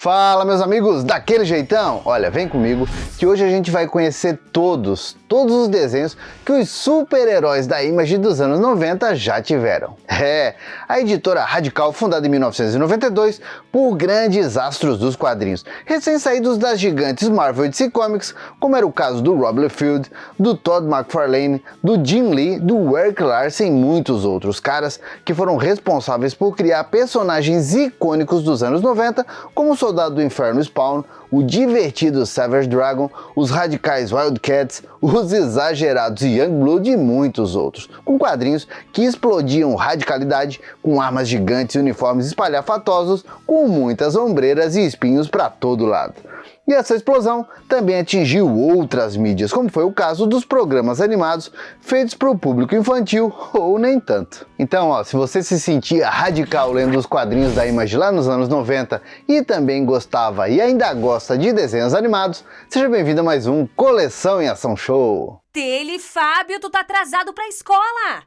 Fala, meus amigos, daquele jeitão? Olha, vem comigo que hoje a gente vai conhecer todos os desenhos que os super-heróis da Image dos anos 90 já tiveram. A editora Radical, fundada em 1992 por grandes astros dos quadrinhos, recém-saídos das gigantes Marvel e DC Comics, como era o caso do Rob Liefeld, do Todd McFarlane, do Jim Lee, do Erik Larsen e muitos outros caras que foram responsáveis por criar personagens icônicos dos anos 90, como o Soldado do Inferno Spawn, o divertido Savage Dragon, os radicais Wildcats, os exagerados Youngblood e muitos outros, com quadrinhos que explodiam radicalidade com armas gigantes e uniformes espalhafatosos com muitas ombreiras e espinhos para todo lado. E essa explosão também atingiu outras mídias, como foi o caso dos programas animados feitos para o público infantil ou nem tanto. Então, se você se sentia radical lendo os quadrinhos da Image lá nos anos 90 e também gostava e ainda gosta de desenhos animados, seja bem-vindo a mais um Coleção em Ação Show! Dele, Fábio, tu tá atrasado pra escola!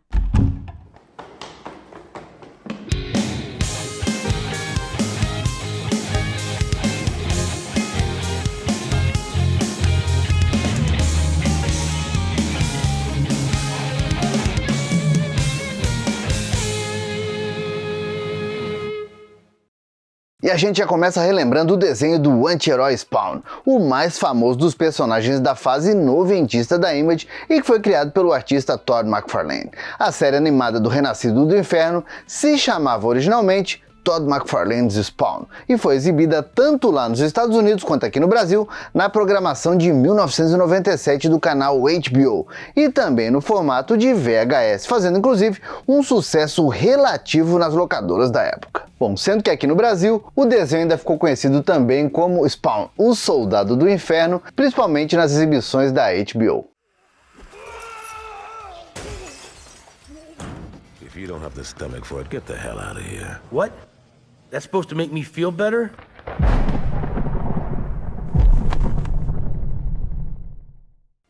E a gente já começa relembrando o desenho do anti-herói Spawn, o mais famoso dos personagens da fase noventista da Image e que foi criado pelo artista Todd McFarlane. A série animada do Renascido do Inferno se chamava originalmente Todd McFarlane's Spawn e foi exibida tanto lá nos Estados Unidos quanto aqui no Brasil na programação de 1997 do canal HBO e também no formato de VHS, fazendo inclusive um sucesso relativo nas locadoras da época. Bom, sendo que aqui no Brasil o desenho ainda ficou conhecido também como Spawn, o Soldado do Inferno, principalmente nas exibições da HBO. If you don't have the stomach for it, get the hell out of here. What? That's supposed to make me feel better?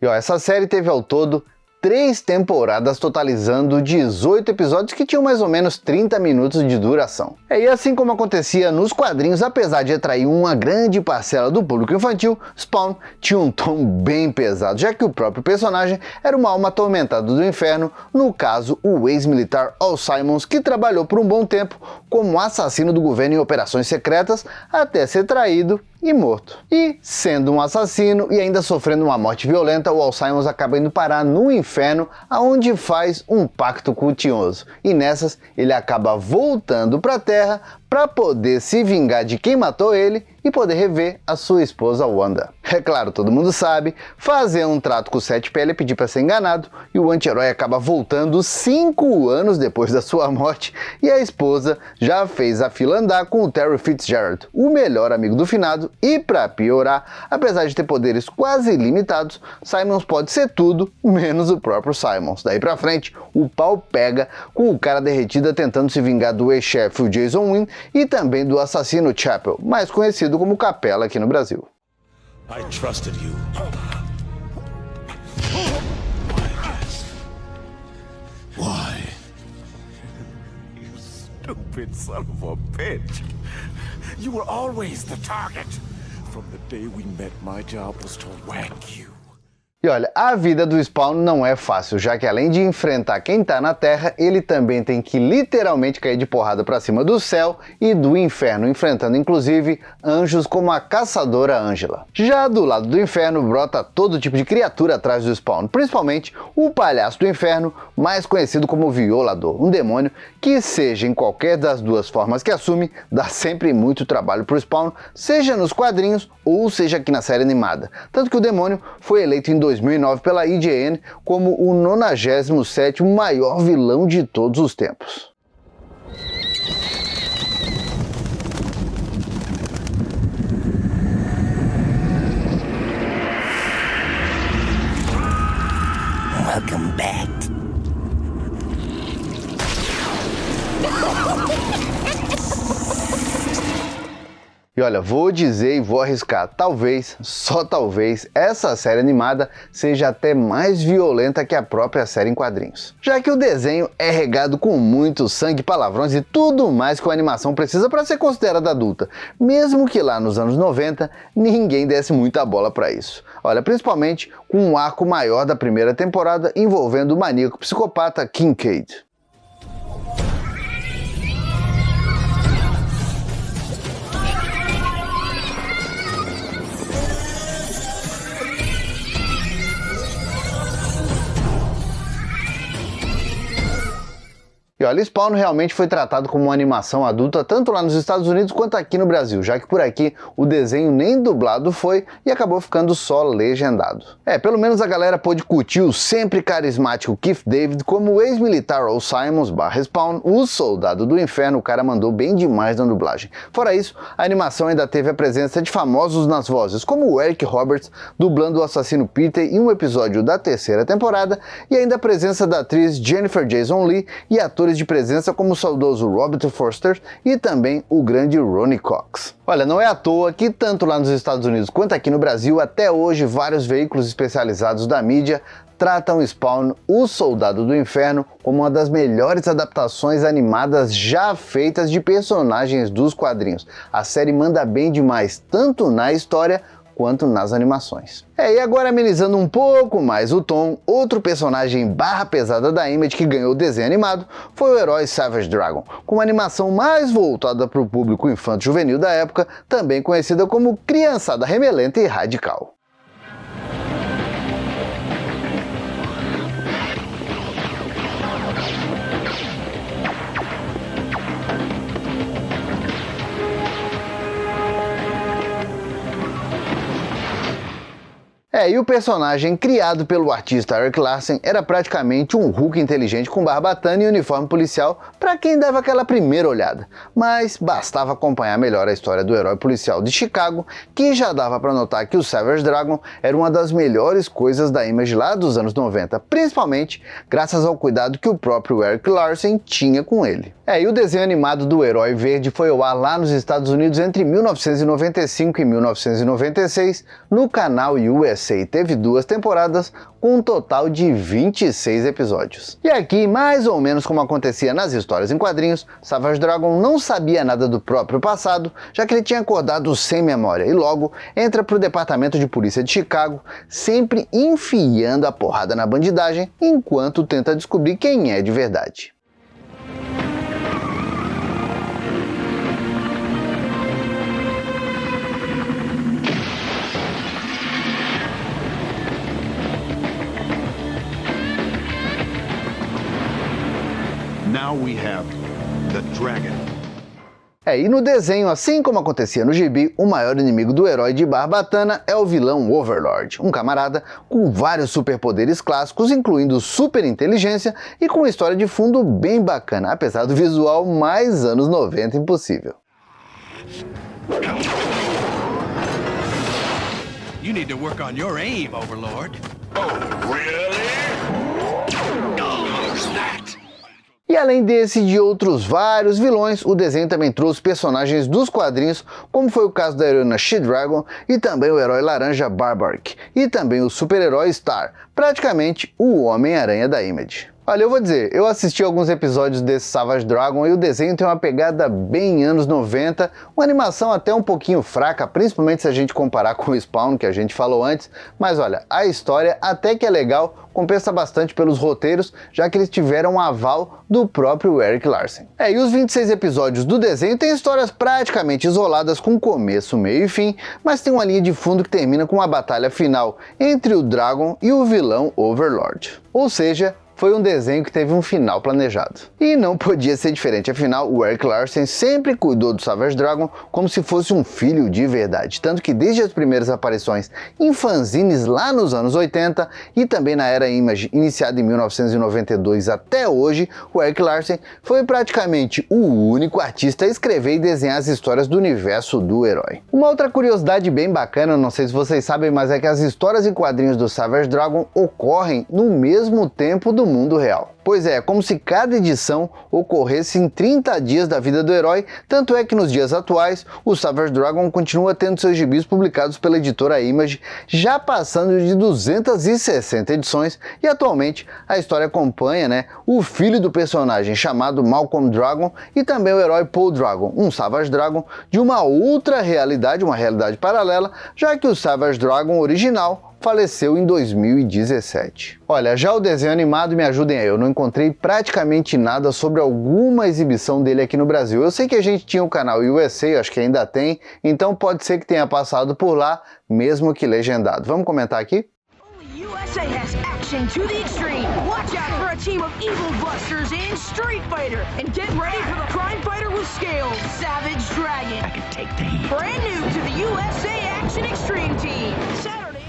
E essa série teve ao todo 3 temporadas, totalizando 18 episódios que tinham mais ou menos 30 minutos de duração. E assim como acontecia nos quadrinhos, apesar de atrair uma grande parcela do público infantil, Spawn tinha um tom bem pesado, já que o próprio personagem era uma alma atormentada do inferno, no caso o ex-militar Al Simmons, que trabalhou por um bom tempo como assassino do governo em operações secretas, até ser traído e morto. E, sendo um assassino e ainda sofrendo uma morte violenta, o Al Simmons acaba indo parar no inferno, aonde faz um pacto com o Tinhoso. E nessas, ele acaba voltando para a Terra para poder se vingar de quem matou ele e poder rever a sua esposa Wanda. É claro, todo mundo sabe, fazer um trato com o Sete Pele é pedir para ser enganado, e o anti-herói acaba voltando 5 anos depois da sua morte, e a esposa já fez a fila andar com o Terry Fitzgerald, o melhor amigo do finado, e para piorar, apesar de ter poderes quase ilimitados, Simmons pode ser tudo menos o próprio Simmons. Daí pra frente, o pau pega com o cara derretida tentando se vingar do ex-chefe, o Jason Wynn, e também do assassino Chapel, mais conhecido como Capela aqui no Brasil. I trusted you. Why? You stupid son of a bitch. You were always the target. From the day we met, my job was to whack you. E olha, a vida do Spawn não é fácil, já que além de enfrentar quem tá na Terra, ele também tem que literalmente cair de porrada pra cima do céu e do inferno, enfrentando inclusive anjos como a caçadora Angela. Já do lado do inferno brota todo tipo de criatura atrás do Spawn, principalmente o palhaço do inferno, mais conhecido como Violador, um demônio que, seja em qualquer das duas formas que assume, dá sempre muito trabalho pro Spawn, seja nos quadrinhos ou seja aqui na série animada. Tanto que o demônio foi eleito em 2009 pela IGN como o 97º maior vilão de todos os tempos. Welcome back. E olha, vou dizer e vou arriscar, talvez, só talvez, essa série animada seja até mais violenta que a própria série em quadrinhos. Já que o desenho é regado com muito sangue, palavrões e tudo mais que a animação precisa para ser considerada adulta, mesmo que lá nos anos 90 ninguém desse muita bola para isso. Olha, principalmente com um arco maior da primeira temporada envolvendo o maníaco psicopata Kincaid. E olha, Spawn realmente foi tratado como uma animação adulta tanto lá nos Estados Unidos quanto aqui no Brasil, já que por aqui o desenho nem dublado foi e acabou ficando só legendado. Pelo menos a galera pôde curtir o sempre carismático Keith David como o ex-militar Earl Simons / Spawn, o soldado do inferno. O cara mandou bem demais na dublagem. Fora isso, a animação ainda teve a presença de famosos nas vozes, como o Eric Roberts dublando o assassino Peter em um episódio da terceira temporada, e ainda a presença da atriz Jennifer Jason Leigh e atores de presença como o saudoso Robert Forster e também o grande Ronny Cox. Olha, não é à toa que tanto lá nos Estados Unidos quanto aqui no Brasil, até hoje vários veículos especializados da mídia tratam Spawn, o Soldado do Inferno, como uma das melhores adaptações animadas já feitas de personagens dos quadrinhos. A série manda bem demais, tanto na história quanto nas animações. E agora amenizando um pouco mais o tom, outro personagem barra pesada da Image que ganhou o desenho animado foi o herói Savage Dragon, com uma animação mais voltada para o público infanto-juvenil da época, também conhecida como criançada remelenta e radical. E o personagem criado pelo artista Erik Larsen era praticamente um Hulk inteligente com barbatana e uniforme policial para quem dava aquela primeira olhada. Mas bastava acompanhar melhor a história do herói policial de Chicago, que já dava para notar que o Savage Dragon era uma das melhores coisas da Image lá dos anos 90, principalmente graças ao cuidado que o próprio Erik Larsen tinha com ele. E o desenho animado do Herói Verde foi ao ar lá nos Estados Unidos entre 1995 e 1996 no canal USA. Teve 2 temporadas com um total de 26 episódios. E aqui, mais ou menos como acontecia nas histórias em quadrinhos, Savage Dragon não sabia nada do próprio passado, já que ele tinha acordado sem memória e logo entra para o departamento de polícia de Chicago, sempre enfiando a porrada na bandidagem enquanto tenta descobrir quem é de verdade. Now we have the dragon. E no desenho, assim como acontecia no gibi, o maior inimigo do herói de barbatana é o vilão Overlord, um camarada com vários superpoderes clássicos, incluindo super inteligência e com uma história de fundo bem bacana, apesar do visual mais anos 90 impossível. You need to work on your aim, Overlord. Oh, really? Who's that? E além desse e de outros vários vilões, o desenho também trouxe personagens dos quadrinhos, como foi o caso da heroína She-Dragon e também o herói laranja Barbaric, e também o super-herói Star, praticamente o Homem-Aranha da Image. Olha, eu vou dizer, eu assisti alguns episódios desse Savage Dragon e o desenho tem uma pegada bem anos 90, uma animação até um pouquinho fraca, principalmente se a gente comparar com o Spawn, que a gente falou antes, mas olha, a história até que é legal, compensa bastante pelos roteiros, já que eles tiveram um aval do próprio Erik Larsen. E os 26 episódios do desenho têm histórias praticamente isoladas com começo, meio e fim, mas tem uma linha de fundo que termina com uma batalha final entre o Dragon e o vilão Overlord. Ou seja, foi um desenho que teve um final planejado. E não podia ser diferente, afinal o Erik Larsen sempre cuidou do Savage Dragon como se fosse um filho de verdade, tanto que desde as primeiras aparições em fanzines lá nos anos 80 e também na era Image, iniciada em 1992 até hoje, o Erik Larsen foi praticamente o único artista a escrever e desenhar as histórias do universo do herói. Uma outra curiosidade bem bacana, não sei se vocês sabem, mas é que as histórias em quadrinhos do Savage Dragon ocorrem no mesmo tempo do do mundo real. Pois é, como se cada edição ocorresse em 30 dias da vida do herói, tanto é que nos dias atuais, o Savage Dragon continua tendo seus gibis publicados pela editora Image, já passando de 260 edições, e atualmente a história acompanha, o filho do personagem chamado Malcolm Dragon e também o herói Paul Dragon, um Savage Dragon de uma outra realidade, uma realidade paralela, já que o Savage Dragon original faleceu em 2017. Olha, já o desenho animado, me ajudem aí, eu não encontrei praticamente nada sobre alguma exibição dele aqui no Brasil. Eu sei que a gente tinha o canal USA, acho que ainda tem, então pode ser que tenha passado por lá, mesmo que legendado. Vamos comentar aqui? USA has action to the extreme. Watch out for a team of evil busters in Street Fighter. And get ready for the crime fighter with scales, Savage Dragon. I can take the heat. Brand new to the USA Action Extreme Team. Saturday.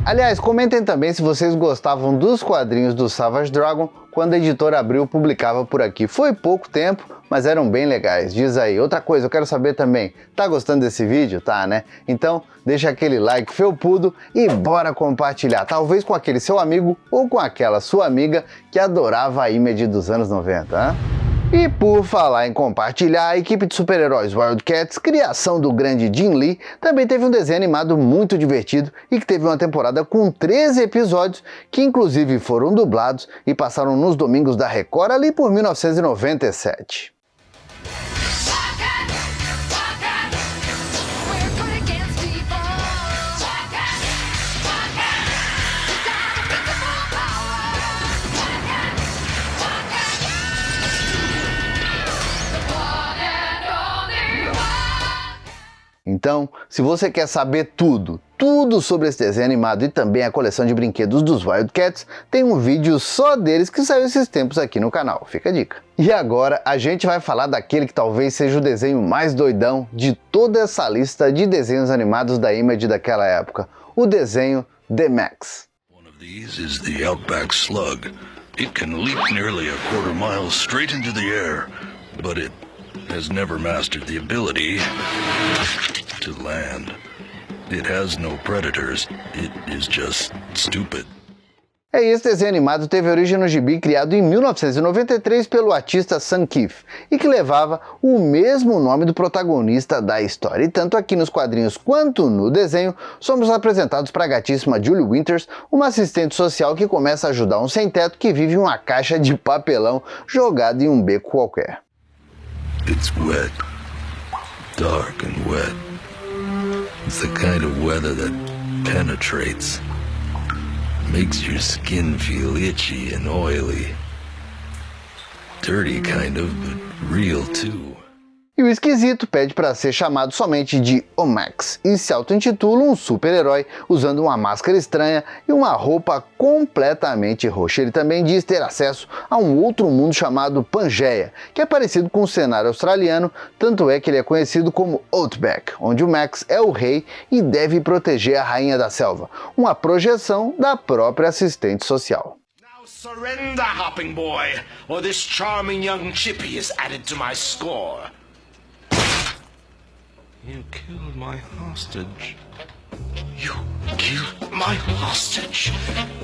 Aliás, comentem também se vocês gostavam dos quadrinhos do Savage Dragon quando a editora Abril publicava por aqui. Foi pouco tempo, mas eram bem legais. Diz aí. Outra coisa, eu quero saber também, tá gostando desse vídeo? Tá, né? Então, deixa aquele like felpudo e bora compartilhar. Talvez com aquele seu amigo ou com aquela sua amiga que adorava a Image dos anos 90, hein? E por falar em compartilhar, a equipe de super-heróis Wildcats, criação do grande Jim Lee, também teve um desenho animado muito divertido e que teve uma temporada com 13 episódios, que inclusive foram dublados e passaram nos domingos da Record ali por 1997. Então, se você quer saber tudo sobre esse desenho animado e também a coleção de brinquedos dos Wildcats, tem um vídeo só deles que saiu esses tempos aqui no canal, fica a dica. E agora a gente vai falar daquele que talvez seja o desenho mais doidão de toda essa lista de desenhos animados da Image daquela época, o desenho The Maxx. One of these is the Outback Slug. It can leap nearly a quarter mile straight into the air, but it has never mastered the ability to land. It has no predators. It is just stupid. Esse desenho animado teve origem no gibi criado em 1993 pelo artista Sam Kiff e que levava o mesmo nome do protagonista da história. E tanto aqui nos quadrinhos quanto no desenho, somos apresentados para a gatíssima Julie Winters, uma assistente social que começa a ajudar um sem-teto que vive em uma caixa de papelão jogado em um beco qualquer. It's wet. Dark and wet. It's the kind of weather that penetrates. Makes your skin feel itchy and oily. Dirty kind of, but real too. E o esquisito pede para ser chamado somente de O Max e se auto-intitula um super-herói usando uma máscara estranha e uma roupa completamente roxa. Ele também diz ter acesso a um outro mundo chamado Pangeia, que é parecido com o cenário australiano, tanto é que ele é conhecido como Outback, onde o Max é o rei e deve proteger a rainha da selva, uma projeção da própria assistente social. Now surrender, hopping boy, or this charming young chippy is added to my score. You killed my hostage. You killed my hostage.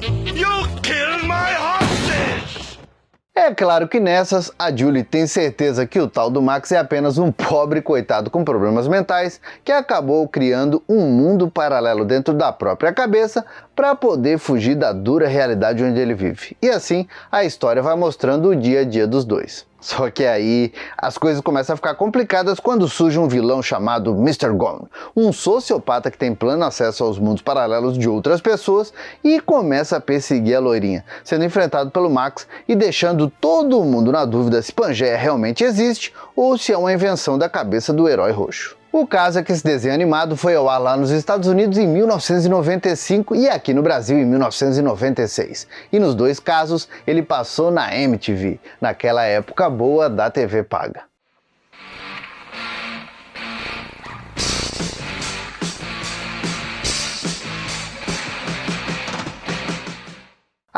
You killed my hostage! É claro que nessas, a Julie tem certeza que o tal do Max é apenas um pobre coitado com problemas mentais que acabou criando um mundo paralelo dentro da própria cabeça para poder fugir da dura realidade onde ele vive. E assim, a história vai mostrando o dia a dia dos dois. Só que aí as coisas começam a ficar complicadas quando surge um vilão chamado Mr. Gone, um sociopata que tem pleno acesso aos mundos paralelos de outras pessoas e começa a perseguir a loirinha, sendo enfrentado pelo Max e deixando todo mundo na dúvida se Pangeia realmente existe ou se é uma invenção da cabeça do herói roxo. O caso é que esse desenho animado foi ao ar lá nos Estados Unidos em 1995 e aqui no Brasil em 1996. E nos dois casos ele passou na MTV, naquela época boa da TV paga.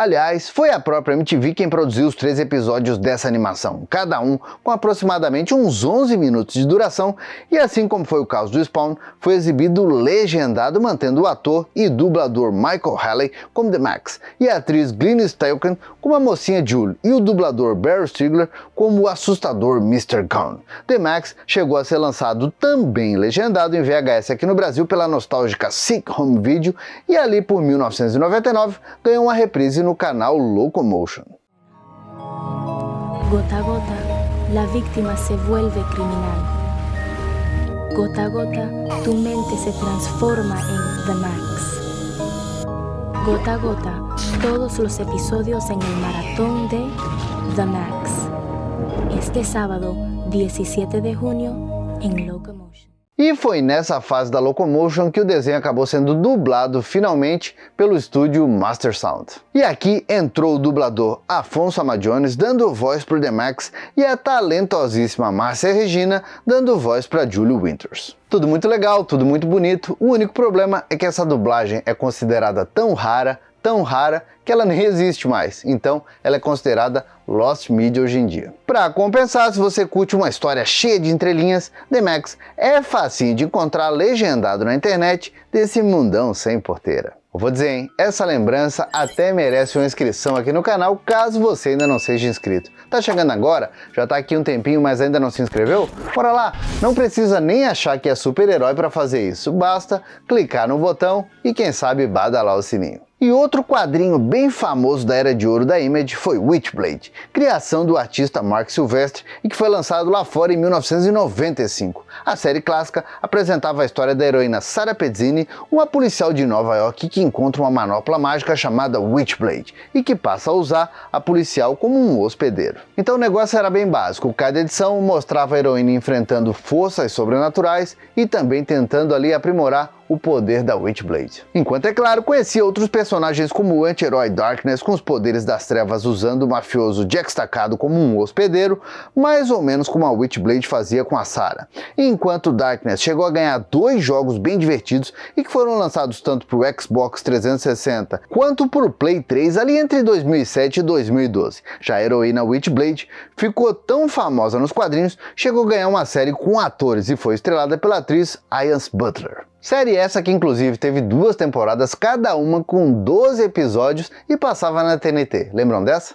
Aliás, foi a própria MTV quem produziu os 3 episódios dessa animação, cada um com aproximadamente uns 11 minutos de duração, e assim como foi o caso do Spawn, foi exibido legendado, mantendo o ator e dublador Michael Halley como The Max, e a atriz Glenn Stalken como a mocinha Julie, e o dublador Barry Stigler como o assustador Mr. Gunn. The Max chegou a ser lançado também legendado em VHS aqui no Brasil pela nostálgica Sick Home Video, e ali por 1999 ganhou uma reprise no canal Locomotion. Gota a gota, la víctima se vuelve criminal. Gota a gota, tu mente se transforma en The Max. Gota a gota, todos los episodios en el maratón de The Max. Este sábado, 17 de junio, en Locomotion. E foi nessa fase da Locomotion que o desenho acabou sendo dublado finalmente pelo estúdio Master Sound. E aqui entrou o dublador Afonso Amajones dando voz para o The Max e a talentosíssima Márcia Regina dando voz para Julie Winters. Tudo muito legal, tudo muito bonito, o único problema é que essa dublagem é considerada tão rara, que ela nem existe mais, então ela é considerada Lost Media hoje em dia. Para compensar, se você curte uma história cheia de entrelinhas, The Max é facinho de encontrar legendado na internet desse mundão sem porteira. Eu vou dizer, hein, essa lembrança até merece uma inscrição aqui no canal, caso você ainda não seja inscrito. Tá chegando agora? Já tá aqui um tempinho, mas ainda não se inscreveu? Bora lá! Não precisa nem achar que é super-herói para fazer isso, basta clicar no botão e quem sabe badalar o sininho. E outro quadrinho bem famoso da Era de Ouro da Image foi Witchblade, criação do artista Mark Silvestre e que foi lançado lá fora em 1995. A série clássica apresentava a história da heroína Sarah Pezzini, uma policial de Nova York que encontra uma manopla mágica chamada Witchblade e que passa a usar a policial como um hospedeiro. Então o negócio era bem básico, cada edição mostrava a heroína enfrentando forças sobrenaturais e também tentando ali aprimorar o poder da Witchblade. Enquanto, é claro, conhecia outros personagens como o anti-herói Darkness com os poderes das trevas usando o mafioso Jack Staccato como um hospedeiro, mais ou menos como a Witchblade fazia com a Sarah. Enquanto Darkness chegou a ganhar 2 jogos bem divertidos e que foram lançados tanto para o Xbox 360 quanto para o Play 3 ali entre 2007 e 2012. Já a heroína Witchblade ficou tão famosa nos quadrinhos, chegou a ganhar uma série com atores e foi estrelada pela atriz Ian Butler. Série essa que inclusive teve 2 temporadas, cada uma com 12 episódios e passava na TNT. Lembram dessa?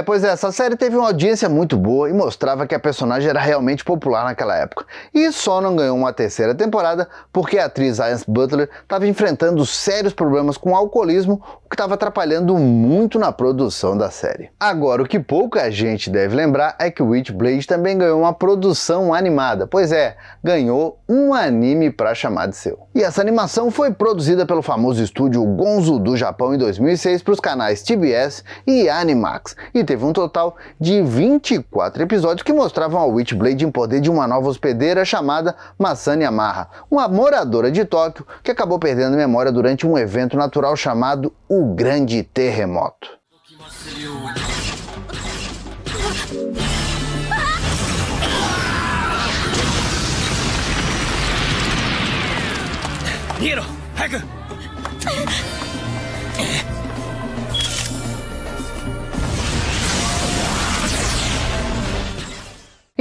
Pois é, essa série teve uma audiência muito boa e mostrava que a personagem era realmente popular naquela época. E só não ganhou uma 3ª temporada porque a atriz Ian Butler estava enfrentando sérios problemas com o alcoolismo, o que estava atrapalhando muito na produção da série. Agora, o que pouca gente deve lembrar é que Witchblade também ganhou uma produção animada, pois é, ganhou um anime para chamar de seu. E essa animação foi produzida pelo famoso estúdio Gonzo do Japão em 2006 para os canais TBS e Animax, e teve um total de 24 episódios que mostravam a Witchblade em poder de uma nova hospedeira chamada Masani Yamaha, uma moradora de Tóquio que acabou perdendo memória durante um evento natural chamado o Grande Terremoto.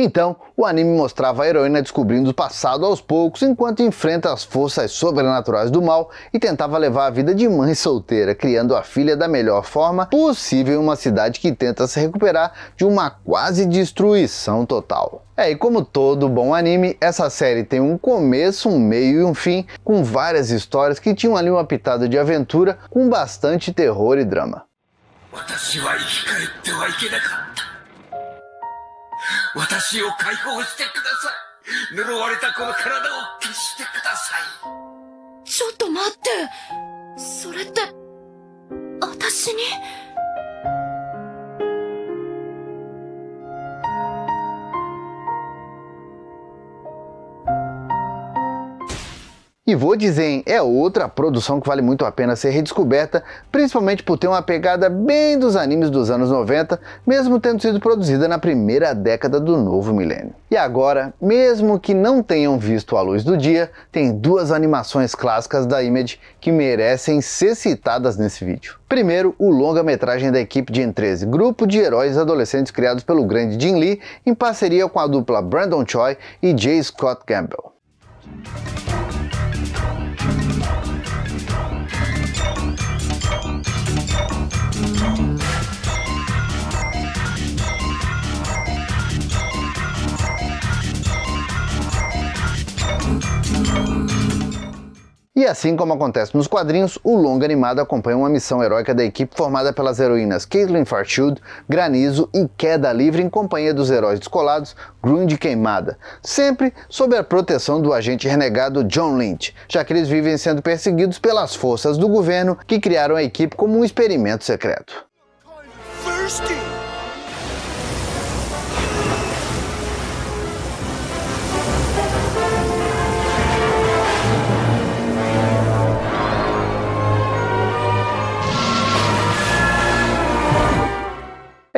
Então, o anime mostrava a heroína descobrindo o passado aos poucos enquanto enfrenta as forças sobrenaturais do mal e tentava levar a vida de mãe solteira, criando a filha da melhor forma possível em uma cidade que tenta se recuperar de uma quase destruição total. E como todo bom anime, essa série tem um começo, um meio e um fim, com várias histórias que tinham ali uma pitada de aventura com bastante terror e drama. 私を解放してください。呪われたこの体を消してください。ちょっと待って。それって、私に？ E vou dizer, hein, é outra produção que vale muito a pena ser redescoberta, principalmente por ter uma pegada bem dos animes dos anos 90, mesmo tendo sido produzida na primeira década do novo milênio. E agora, mesmo que não tenham visto a luz do dia, tem duas animações clássicas da Image que merecem ser citadas nesse vídeo. Primeiro, o longa-metragem da equipe Gen 13, grupo de heróis adolescentes criados pelo grande Jim Lee, em parceria com a dupla Brandon Choi e J. Scott Campbell. E assim como acontece nos quadrinhos, o longa animado acompanha uma missão heróica da equipe formada pelas heroínas Caitlin Farshield, Granizo e Queda Livre em companhia dos heróis descolados Grund e Queimada, sempre sob a proteção do agente renegado John Lynch, já que eles vivem sendo perseguidos pelas forças do governo que criaram a equipe como um experimento secreto.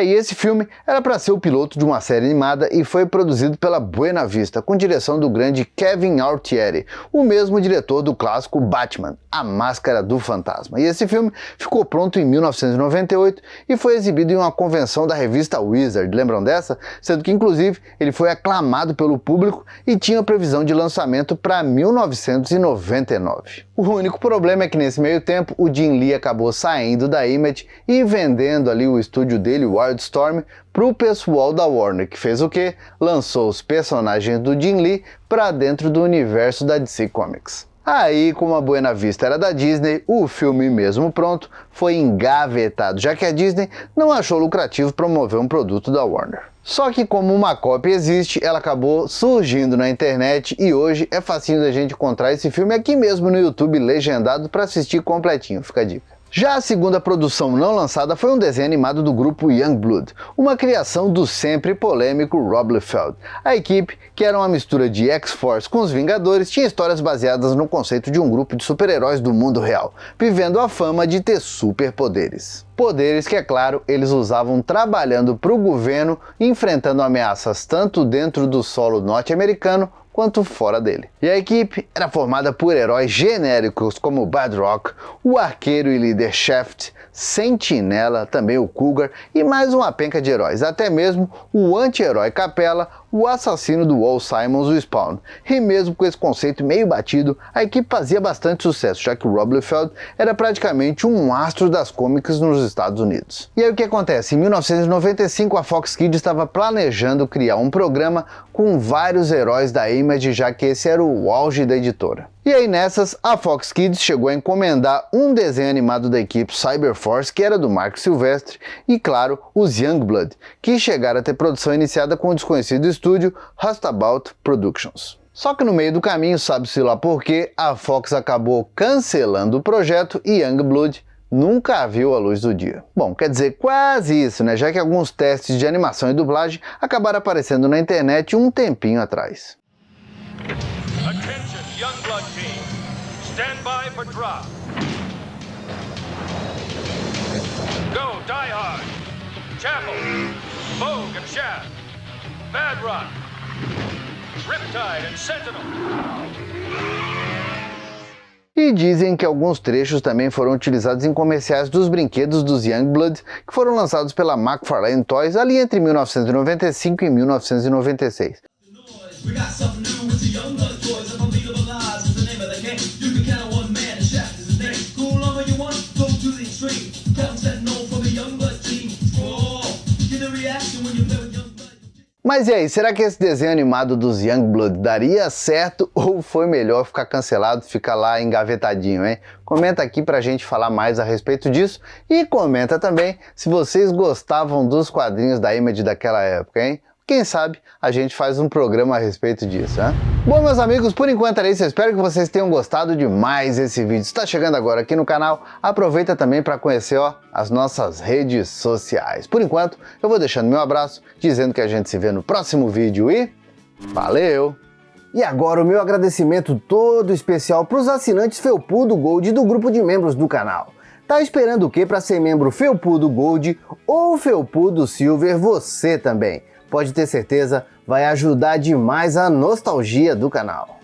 E esse filme era para ser o piloto de uma série animada e foi produzido pela Buena Vista, com direção do grande Kevin Autieri, o mesmo diretor do clássico Batman, A Máscara do Fantasma. E esse filme ficou pronto em 1998 e foi exibido em uma convenção da revista Wizard, lembram dessa? Sendo que inclusive ele foi aclamado pelo público e tinha previsão de lançamento para 1999. O único problema é que nesse meio tempo o Jim Lee acabou saindo da Image e vendendo ali o estúdio dele, o Wildstorm, para o pessoal da Warner, que fez o quê? Lançou os personagens do Jim Lee para dentro do universo da DC Comics. Aí, como a Buena Vista era da Disney, o filme mesmo pronto foi engavetado, já que a Disney não achou lucrativo promover um produto da Warner. Só que como uma cópia existe, ela acabou surgindo na internet e hoje é facinho da gente encontrar esse filme aqui mesmo no YouTube legendado para assistir completinho, fica a dica. Já a segunda produção não lançada foi um desenho animado do grupo Youngblood, uma criação do sempre polêmico Rob Liefeld. A equipe, que era uma mistura de X-Force com os Vingadores, tinha histórias baseadas no conceito de um grupo de super-heróis do mundo real, vivendo a fama de ter superpoderes. Poderes que, é claro, eles usavam trabalhando para o governo, enfrentando ameaças tanto dentro do solo norte-americano quanto fora dele. E a equipe era formada por heróis genéricos como Badrock, o arqueiro e líder Shaft, Sentinela, também o Cougar e mais uma penca de heróis, até mesmo o anti-herói Capela, o assassino do Walt Simons, o Spawn. E mesmo com esse conceito meio batido, a equipe fazia bastante sucesso, já que o Rob Liefeld era praticamente um astro das comics nos Estados Unidos. E aí o que acontece? Em 1995 a Fox Kids estava planejando criar um programa com vários heróis da Image, já que esse era o auge da editora. E aí nessas, a Fox Kids chegou a encomendar um desenho animado da equipe Cyberforce, que era do Mark Silvestre, e claro, os Youngblood, que chegaram a ter produção iniciada com o desconhecido estúdio Rustabout Productions. Só que no meio do caminho, sabe-se lá por quê, a Fox acabou cancelando o projeto e Youngblood nunca viu a luz do dia. Bom, quer dizer, quase isso, né? Já que alguns testes de animação e dublagem acabaram aparecendo na internet um tempinho atrás. Attention, Youngblood team. Stand by for drop. Go, Die Hard, Chapel, Vogue and Shaft, Badrock, Riptide and Sentinel. E dizem que alguns trechos também foram utilizados em comerciais dos brinquedos dos Youngblood, que foram lançados pela McFarlane Toys ali entre 1995 e 1996. Mas e aí, será que esse desenho animado dos Youngblood daria certo ou foi melhor ficar cancelado, ficar lá engavetadinho, hein? Comenta aqui pra gente falar mais a respeito disso e comenta também se vocês gostavam dos quadrinhos da Image daquela época, hein? Quem sabe a gente faz um programa a respeito disso, hein? Bom, meus amigos, por enquanto era isso. Eu espero que vocês tenham gostado de mais esse vídeo. Se está chegando agora aqui no canal, aproveita também para conhecer as nossas redes sociais. Por enquanto, eu vou deixando meu abraço, dizendo que a gente se vê no próximo vídeo e valeu! E agora o meu agradecimento todo especial para os assinantes Felpudo Gold do grupo de membros do canal. Tá esperando o que para ser membro Felpudo Gold ou Felpudo Silver você também? Pode ter certeza, vai ajudar demais a nostalgia do canal.